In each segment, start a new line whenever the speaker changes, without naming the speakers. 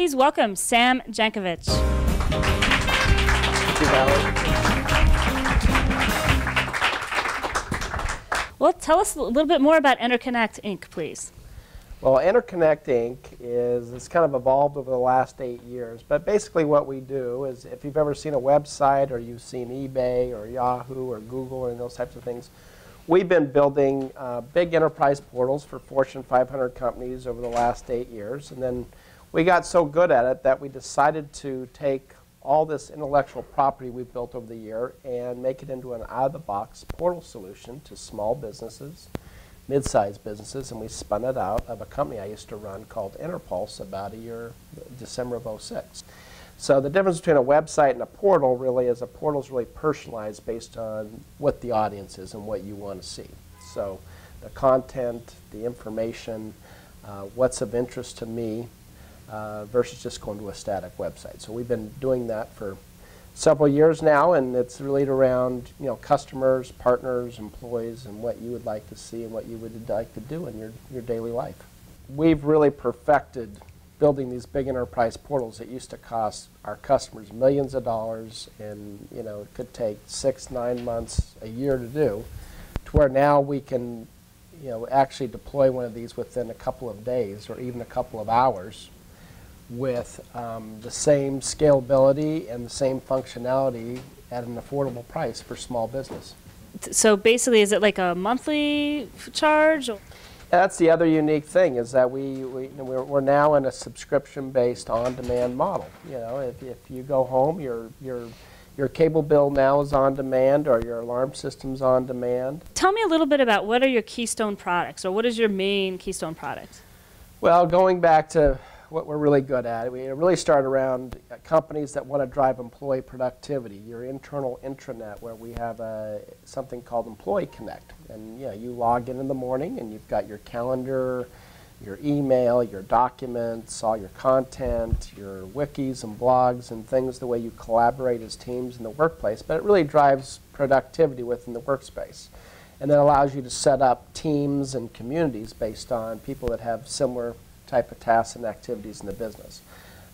please welcome Sam Jankovich.
Thank you, Valerie.
Well, tell us a little bit more about Enterconnect, Inc., please.
Well, Enterconnect, Inc. It's kind of evolved over the last 8 years. But basically what we do is, if you've ever seen a website or you've seen eBay or Yahoo or Google and those types of things, we've been building big enterprise portals for Fortune 500 companies over the last 8 years. And then we got so good at it that we decided to take all this intellectual property we've built over the year and make it into an out-of-the-box portal solution to small businesses, mid-sized businesses, and we spun it out of a company I used to run called Interpulse about a year, December of '06. So the difference between a website and a portal really is a portal is really personalized based on what the audience is and what you want to see. So the content, the information, what's of interest to me versus just going to a static website. So we've been doing that for several years now, and it's really around customers, partners, employees, and what you would like to see and what you would like to do in your daily life. We've really perfected building these big enterprise portals that used to cost our customers millions of dollars, and it could take 6, 9 months, a year to do, to where now we can actually deploy one of these within a couple of days or even a couple of hours with the same scalability and the same functionality at an affordable price for small business.
So basically, is it like a monthly charge?
That's the other unique thing, is that we're now in a subscription-based on-demand model. If you go home, your cable bill now is on demand, or your alarm system's on demand.
Tell me a little bit about what are your keystone products, or what is your main keystone product?
Well, going back to what we're really good at, we really start around companies that want to drive employee productivity. Your internal intranet, where we have something called Employee Connect. And you log in the morning and you've got your calendar, your email, your documents, all your content, your wikis and blogs and things, the way you collaborate as teams in the workplace. But it really drives productivity within the workspace. And then allows you to set up teams and communities based on people that have similar type of tasks and activities in the business.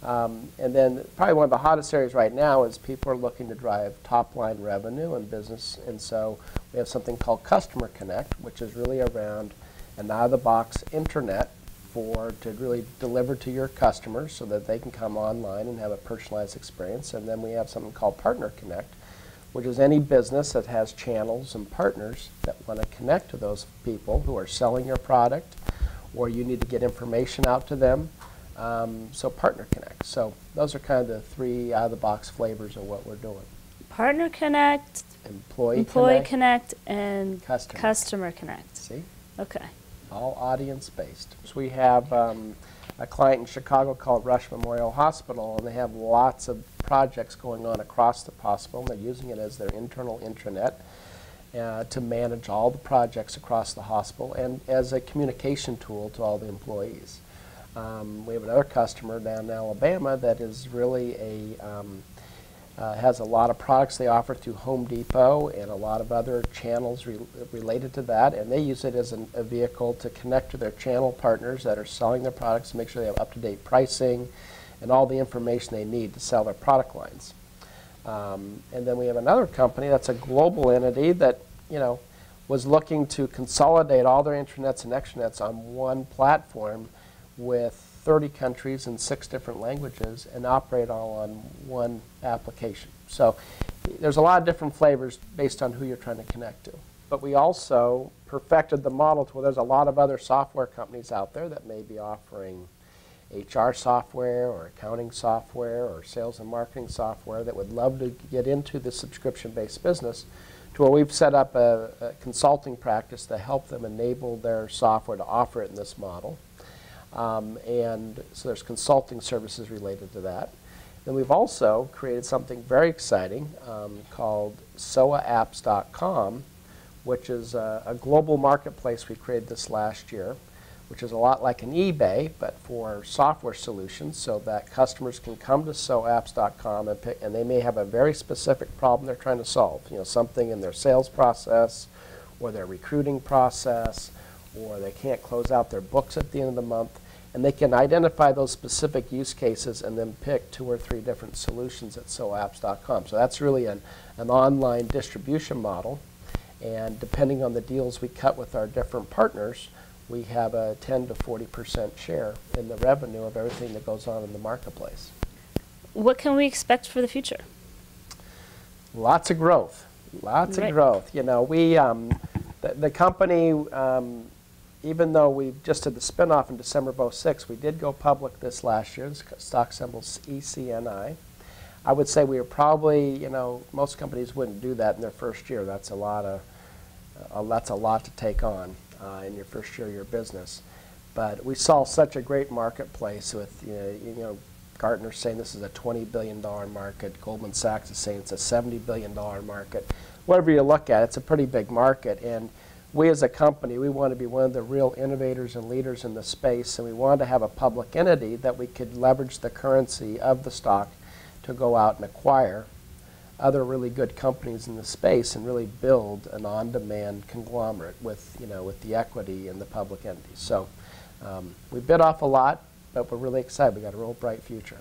And then probably one of the hottest areas right now is people are looking to drive top-line revenue and business, and so we have something called Customer Connect, which is really around an out-of-the-box internet to really deliver to your customers so that they can come online and have a personalized experience. And then we have something called Partner Connect, which is any business that has channels and partners that want to connect to those people who are selling your product, or you need to get information out to them. So Partner Connect. So those are kind of the 3 out-of-the-box flavors of what we're doing. Partner
Connect,
Employee
Connect, and Customer Connect.
See?
Okay.
All audience-based. So we have a client in Chicago called Rush Memorial Hospital, and they have lots of projects going on across the hospital, and they're using it as their internal intranet to manage all the projects across the hospital and as a communication tool to all the employees. We have another customer down in Alabama that is really has a lot of products they offer through Home Depot and a lot of other channels related to that, and they use it as a vehicle to connect to their channel partners that are selling their products to make sure they have up-to-date pricing and all the information they need to sell their product lines. And then we have another company that's a global entity that was looking to consolidate all their intranets and extranets on one platform with 30 countries and 6 different languages and operate all on one application. So there's a lot of different flavors based on who you're trying to connect to. But we also perfected the model to where there's a lot of other software companies out there that may be offering HR software or accounting software or sales and marketing software that would love to get into the subscription-based business, to where we've set up a consulting practice to help them enable their software to offer it in this model. And so there's consulting services related to that. Then we've also created something very exciting called soaapps.com, which is a global marketplace we created this last year, which is a lot like an eBay, but for software solutions, so that customers can come to soapps.com and they may have a very specific problem they're trying to solve. Something in their sales process or their recruiting process, or they can't close out their books at the end of the month. And they can identify those specific use cases and then pick 2 or 3 different solutions at soapps.com. So that's really an online distribution model. And depending on the deals we cut with our different partners, we have a 10 to 40% share in the revenue of everything that goes on in the marketplace.
What can we expect for the future?
Lots of growth. Lots of growth. You know, we, the company, even though we just did the spinoff in December of '06, we did go public this last year. The stock symbol's ECNI. I would say we were probably, you know, most companies wouldn't do that in their first year. That's a lot to take on in your first year of your business. But we saw such a great marketplace with, you know, Gartner saying this is a $20 billion market. Goldman Sachs is saying it's a $70 billion market. Whatever you look at, it's a pretty big market. And we as a company, we want to be one of the real innovators and leaders in the space, and we wanted to have a public entity that we could leverage the currency of the stock to go out and acquire other really good companies in the space and really build an on-demand conglomerate with, you know, with the equity in the public entities. So we bit off a lot, but we're really excited. We've got a real bright future.